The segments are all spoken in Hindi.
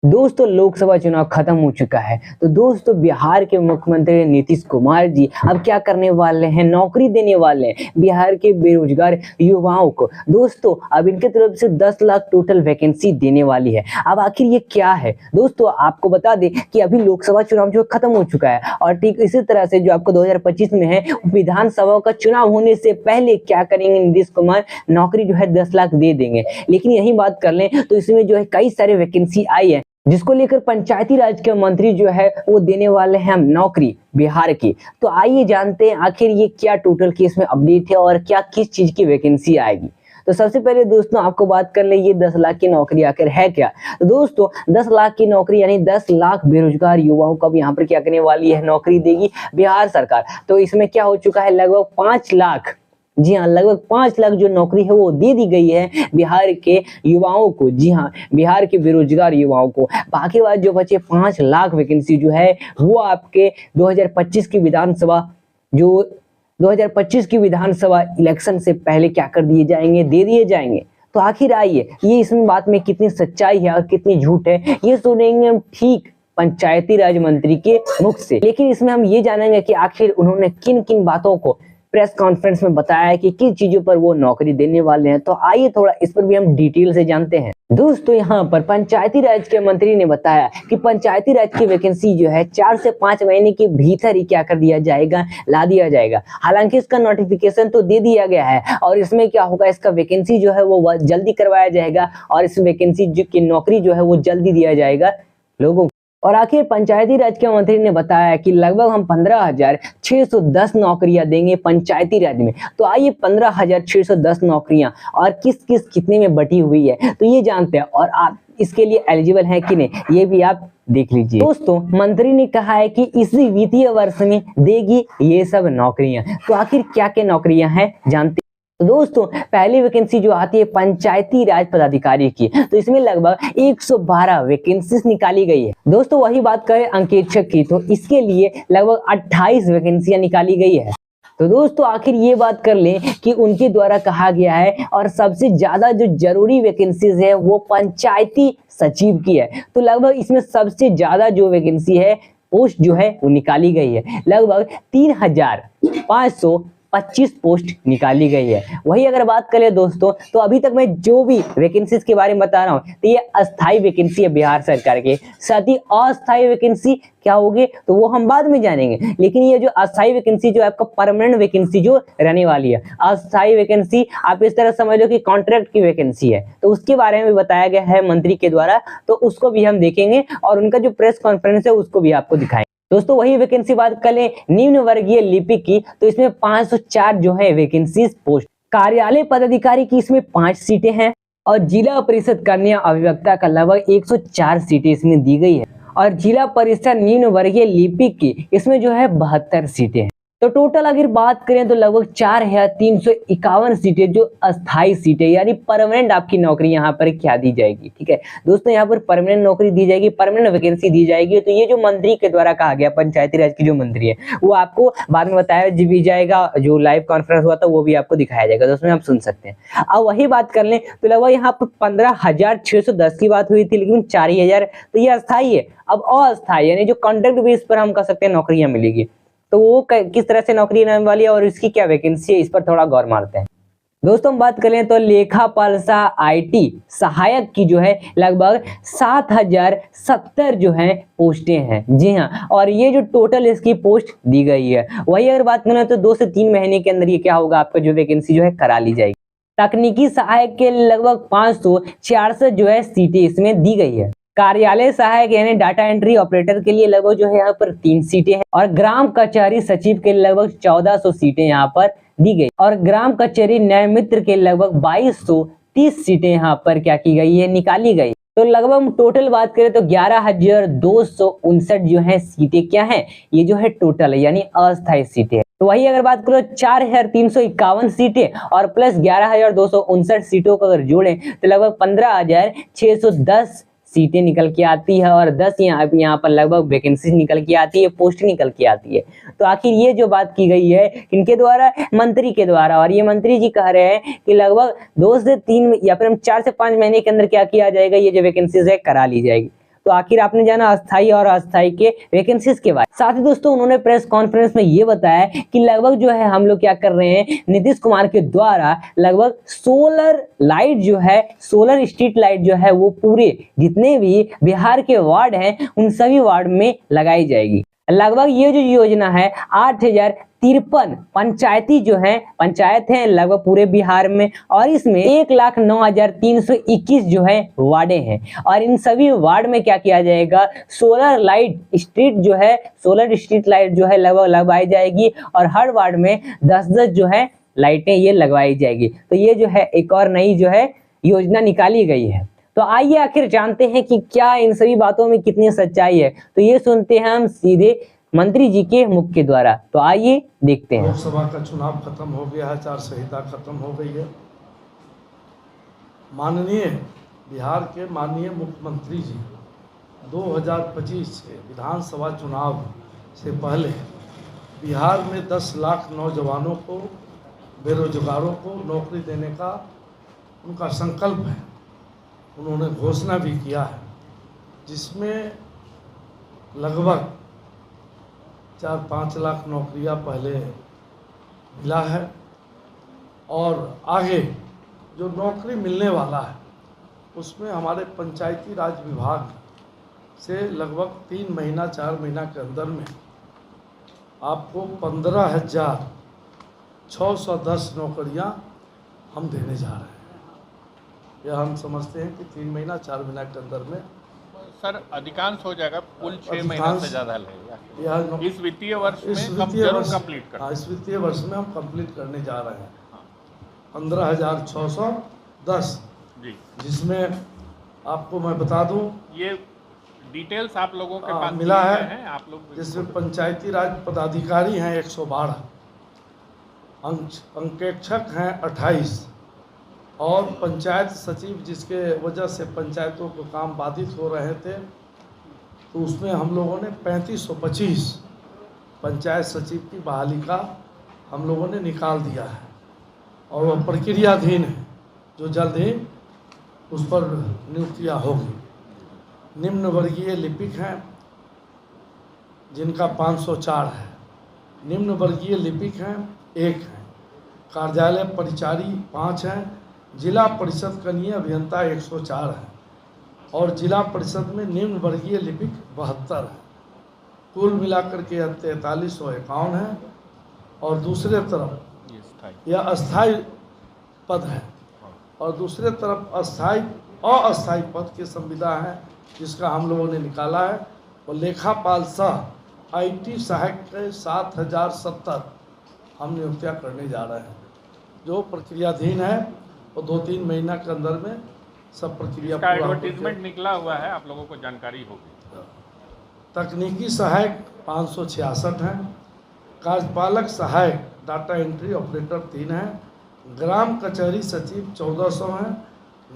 दोस्तों लोकसभा चुनाव खत्म हो चुका है। तो दोस्तों बिहार के मुख्यमंत्री नीतीश कुमार जी अब क्या करने वाले हैं, नौकरी देने वाले हैं बिहार के बेरोजगार युवाओं को। दोस्तों अब इनके तरफ से 10 लाख टोटल वैकेंसी देने वाली है। अब आखिर ये क्या है दोस्तों, आपको बता दें कि अभी लोकसभा चुनाव जो खत्म हो चुका है और ठीक इसी तरह से जो आपको 2025 में है विधानसभा का चुनाव होने से पहले क्या करेंगे नीतीश कुमार, नौकरी जो है 10 लाख दे देंगे। लेकिन यही बात कर लें तो इसमें जो है कई सारे वैकेंसी आई है जिसको लेकर पंचायती राज के मंत्री जो है वो देने वाले हैं हम नौकरी बिहार की। तो आइए जानते हैं आखिर ये क्या टोटल केस में अपडेट है और क्या किस चीज की वैकेंसी आएगी। तो सबसे पहले दोस्तों आपको बात कर ले ये 10 लाख की नौकरी आखिर है क्या। तो दोस्तों 10 लाख की नौकरी यानी 10 लाख बेरोजगार युवाओं को अब यहाँ पर क्या करने वाली है, नौकरी देगी बिहार सरकार। तो इसमें क्या हो चुका है, लगभग 5 लाख, जी हाँ लगभग 5 लाख जो नौकरी है वो दे दी गई है बिहार के युवाओं को। जी हाँ बिहार के बेरोजगार युवाओं को। बाकी बात जो बचे 5 लाख वैकेंसी जो है वो आपके 2025 की विधानसभा जो 2025 की विधानसभा इलेक्शन से पहले क्या कर दिए जाएंगे, दे दिए जाएंगे। तो आखिर आइए ये इसमें बात में कितनी सच्चाई है और कितनी झूठ है ये सुनेंगे हम ठीक पंचायती राज मंत्री के मुख से। लेकिन इसमें हम ये जानेंगे कि आखिर उन्होंने किन किन बातों को प्रेस कॉन्फ्रेंस में बताया है कि किस चीजों पर वो नौकरी देने वाले हैं। तो आइए थोड़ा इस पर भी हम डिटेल से जानते हैं। दोस्तों यहाँ पर पंचायती राज के मंत्री ने बताया कि पंचायती राज की वैकेंसी जो है 4 से 5 महीने के भीतर ही क्या कर दिया जाएगा, ला दिया जाएगा। हालांकि इसका नोटिफिकेशन तो दे दिया गया है और इसमें क्या होगा, इसका वैकेंसी जो है वो जल्दी करवाया जाएगा और इस वैकेंसी की नौकरी जो है वो जल्दी दिया जाएगा लोगों को। और आखिर पंचायती राज के मंत्री ने बताया कि लगभग हम 15,610 नौकरियां देंगे पंचायती राज में। तो आइए 15,610 नौकरियां और किस किस कितने में बटी हुई है तो ये जानते हैं और आप इसके लिए एलिजिबल हैं कि नहीं ये भी आप देख लीजिए। दोस्तों मंत्री ने कहा है कि इसी वित्तीय वर्ष में देगी ये सब नौकरियां। तो आखिर क्या क्या नौकरियां हैं जानते। तो दोस्तों पहली वैकेंसी जो आती है पंचायती राज पदाधिकारी की, तो इसमें लगभग 112 वैकेंसीज निकाली गई है। दोस्तों वही बात करें अंकेक्षक की तो इसके लिए लगभग 28 वैकेंसियां निकाली गई है। तो दोस्तों आखिर ये बात कर लें कि उनके द्वारा कहा गया है और सबसे ज्यादा जो जरूरी वैकेंसीज है वो पंचायती सचिव की है। तो लगभग इसमें सबसे ज्यादा जो वैकेंसी है पोस्ट जो है वो निकाली गई है, लगभग 3,525 पोस्ट निकाली गई है। वही अगर बात करें दोस्तों तो अभी तक मैं जो भी वैकेंसीज के बारे में बता रहा हूँ तो ये अस्थाई वैकेंसी है बिहार सरकार के। साथ ही अस्थाई वैकेंसी क्या होगी तो वो हम बाद में जानेंगे। लेकिन ये जो अस्थाई वैकेंसी जो आपका परमानेंट वैकेंसी जो रहने वाली है, अस्थाई वैकेंसी आप इस तरह समझ लो कि कॉन्ट्रैक्ट की वैकेंसी है, तो उसके बारे में भी बताया गया है मंत्री के द्वारा। तो उसको भी हम देखेंगे और उनका जो प्रेस कॉन्फ्रेंस है उसको भी आपको दिखाएंगे। दोस्तों वही वैकेंसी बात करें निम्न वर्गीय लिपिक की तो इसमें 504 जो है वैकेंसीज पोस्ट। कार्यालय पदाधिकारी की इसमें 5 सीटें हैं और जिला परिषद कन्या अभिवक्ता का लगभग 104 सीटें इसमें दी गई है और जिला परिषद निम्न वर्गीय लिपिक की इसमें जो है 72 सीटें हैं। तो टोटल अगर बात करें तो लगभग 4,351 सीटें जो अस्थाई सीटें यानी परमानेंट आपकी नौकरी यहाँ पर क्या दी जाएगी। ठीक है दोस्तों यहाँ पर परमानेंट नौकरी दी जाएगी, परमानेंट वैकेंसी दी जाएगी। तो ये जो मंत्री के द्वारा कहा गया पंचायती राज की जो मंत्री है वो आपको बाद में बताया भी जाएगा, जो लाइव कॉन्फ्रेंस हुआ था वो भी आपको दिखाया जाएगा, तो उसमें आप सुन सकते हैं। अब वही बात कर लें तो लगभग यहाँ पर 15,610 की बात हुई थी लेकिन 4,000 तो ये अस्थाई है। अब अस्थाई यानी जो कॉन्ट्रैक्ट बेस पर हम कह सकते हैं नौकरियां मिलेगी, तो वो किस तरह से नौकरी रहने वाली है और इसकी क्या वैकेंसी है इस पर थोड़ा गौर मारते हैं। दोस्तों हम बात करें तो लेखापाल आईटी सहायक की जो है लगभग 7,070 जो है पोस्टें हैं। जी हाँ और ये जो टोटल इसकी पोस्ट दी गई है। वही अगर बात करें तो 2 से 3 महीने के अंदर ये क्या होगा, आपका जो वैकेंसी जो है करा ली जाएगी। तकनीकी सहायक के लगभग 566 जो है सीटें इसमें दी गई है। कार्यालय सहायक यानी डाटा एंट्री ऑपरेटर के लिए लगभग जो है यहाँ पर 3 सीटें हैं और ग्राम कचहरी सचिव के लगभग 1400 सीटें यहाँ पर दी गई और ग्राम कचहरी न्याय मित्र के लगभग 2230 सीटें यहाँ पर क्या की गई है, निकाली गई। तो लगभग टोटल बात करें तो 11,259 जो है सीटें क्या है, ये जो है टोटल है यानी अस्थायी सीटें है। तो वही अगर बात करो 4,351 सीटें और प्लस 11,259 सीटों को अगर जोड़ें तो लगभग 15,610 सीटें निकल के आती है और 10 यहाँ पर लगभग वैकेंसी निकल के आती है, पोस्ट निकल के आती है। तो आखिर ये जो बात की गई है इनके द्वारा, मंत्री के द्वारा, और ये मंत्री जी कह रहे हैं कि लगभग 2 से 3 या फिर हम 4 से 5 महीने के अंदर क्या किया जाएगा, ये जो वैकेंसीज है करा ली जाएगी। तो आखिर आपने जाना अस्थाई और अस्थाई के वैकेंसीज के बारे में। साथ ही दोस्तों उन्होंने प्रेस कॉन्फ्रेंस में ये बताया कि लगभग जो है हम लोग क्या कर रहे हैं, नीतीश कुमार के द्वारा लगभग सोलर लाइट जो है, सोलर स्ट्रीट लाइट जो है वो पूरे जितने भी बिहार के वार्ड हैं उन सभी वार्ड में लगाई जाएगी। लगभग ये जो योजना है 8053 पंचायती जो है पंचायत है लगभग पूरे बिहार में, और इसमें 1,09,321 जो है वार्डे हैं, और इन सभी वार्ड में क्या किया जाएगा, सोलर लाइट स्ट्रीट जो है, सोलर स्ट्रीट लाइट जो है लगभग लगवाई जाएगी, और हर वार्ड में 10-10 जो है लाइटें ये लगवाई जाएगी। तो ये जो है एक और नई जो है योजना निकाली गई है। तो आइए आखिर जानते हैं कि क्या इन सभी बातों में कितनी सच्चाई है। तो ये सुनते हैं हम सीधे मंत्री जी के मुख के द्वारा। तो आइए देखते हैं। लोकसभा का चुनाव खत्म हो गया है, आचार संहिता खत्म हो गई है। माननीय बिहार के माननीय मुख्यमंत्री जी 2025 के विधानसभा चुनाव से पहले बिहार में 10 लाख नौजवानों को, बेरोजगारों को नौकरी देने का उनका संकल्प है। उन्होंने घोषणा भी किया है, जिसमें लगभग 4-5 लाख नौकरियां पहले मिला है, और आगे जो नौकरी मिलने वाला है उसमें हमारे पंचायती राज विभाग से लगभग 3 महीना 4 महीना के अंदर में आपको 15,610 नौकरियां हम देने जा रहे हैं। यह हम समझते हैं कि 3 महीना 4 महीना के अंदर में सर अधिकांश हो जाएगा, कुल 6 महीना से ज़्यादा लगेगा। यह इस वित्तीय वर्ष में हम जरूर कंप्लीट करें। हाँ, इस वित्तीय वर्ष में हम कंप्लीट करने जा रहे हैं। 15,610 जी, जिसमें आपको मैं बता दूं, ये डिटेल्स आप लोगों के पास मिला है, आप लोग जिसमें पंचायती राज पदाधिकारी हैं 112, अंकेक्षक हैं 28, और पंचायत सचिव जिसके वजह से पंचायतों के काम बाधित हो रहे थे, तो उसमें हम लोगों ने 3525 पंचायत सचिव की बहाली का हम लोगों ने निकाल दिया है, और वह प्रक्रियाधीन है, जो जल्द ही उस पर नियुक्तियाँ होगी। निम्न वर्गीय लिपिक हैं जिनका 504 है, निम्न वर्गीय लिपिक हैं 1 हैं, कार्यालय परिचारी 5 हैं, जिला परिषद कनीय अभियंता 104 है, और जिला परिषद में निम्न वर्गीय लिपिक 72 है। कुल मिलाकर के 4351 है। और दूसरे तरफ यह अस्थाई पद है, और दूसरे तरफ अस्थाई पद के संविदा हैं, जिसका हम लोगों ने निकाला है। और लेखापाल सह IT सहायक के 7070 हम नियुक्तियाँ करने जा रहे हैं, जो प्रक्रियाधीन है, और 2-3 महीना के अंदर में सब प्रक्रिया पूरा एडवर्टीजमेंट निकला हुआ है, आप लोगों को जानकारी होगी। तकनीकी सहायक 566 हैं, कार्यपालक सहायक डाटा एंट्री ऑपरेटर 3 हैं, ग्राम कचहरी सचिव 1400 हैं,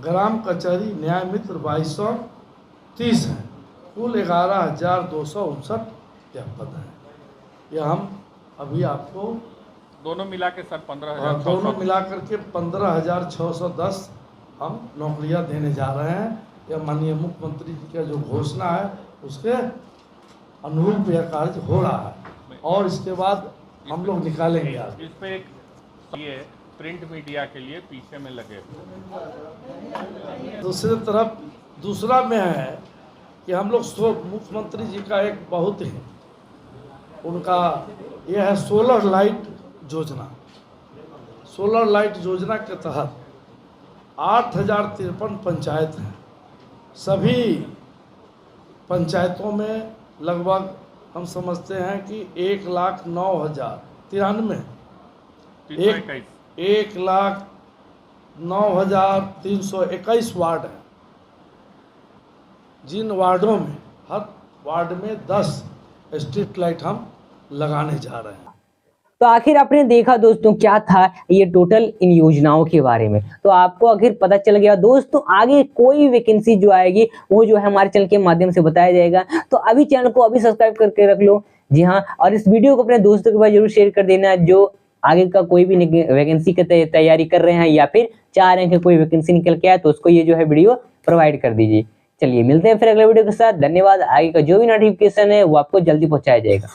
ग्राम कचहरी न्याय मित्र 2230 हैं। कुल 11,259 यह पद हैं। यह हम अभी आपको दोनों मिला के सर 15,000 दोनों मिलाकर के 15,610 हम नौकरियां देने जा रहे हैं। यह माननीय मुख्यमंत्री जी का जो घोषणा है उसके अनुरूप यह कार्य हो रहा है, और इसके बाद हम लोग निकालेंगे। आज इस पे एक ये प्रिंट मीडिया के लिए पीछे में लगे। दूसरी तरफ दूसरा में है कि हम लोग मुख्यमंत्री जी का एक बहुत ही उनका यह है सोलर लाइट योजना। सोलर लाइट योजना के तहत 8,053 पंचायत हैं। सभी पंचायतों में लगभग हम समझते हैं कि 1,09,093 1,09,321 वार्ड हैं, जिन वार्डों में हर वार्ड में 10 स्ट्रीट लाइट हम लगाने जा रहे हैं। तो आखिर आपने देखा दोस्तों क्या था ये टोटल इन योजनाओं के बारे में, तो आपको आखिर पता चल गया दोस्तों। आगे कोई वैकेंसी जो आएगी वो जो है हमारे चैनल के माध्यम से बताया जाएगा। तो अभी चैनल को अभी सब्सक्राइब करके रख लो। जी हाँ, और इस वीडियो को अपने दोस्तों के पास जरूर शेयर कर देना, जो आगे का कोई भी वैकेंसी की तैयारी कर रहे हैं या फिर चाह रहे हैं कि कोई वैकेंसी निकल के आए, तो उसको ये जो है वीडियो प्रोवाइड कर दीजिए। चलिए मिलते हैं फिर अगले वीडियो के साथ। धन्यवाद। आगे का जो भी नोटिफिकेशन है वो आपको जल्दी पहुंचाया जाएगा।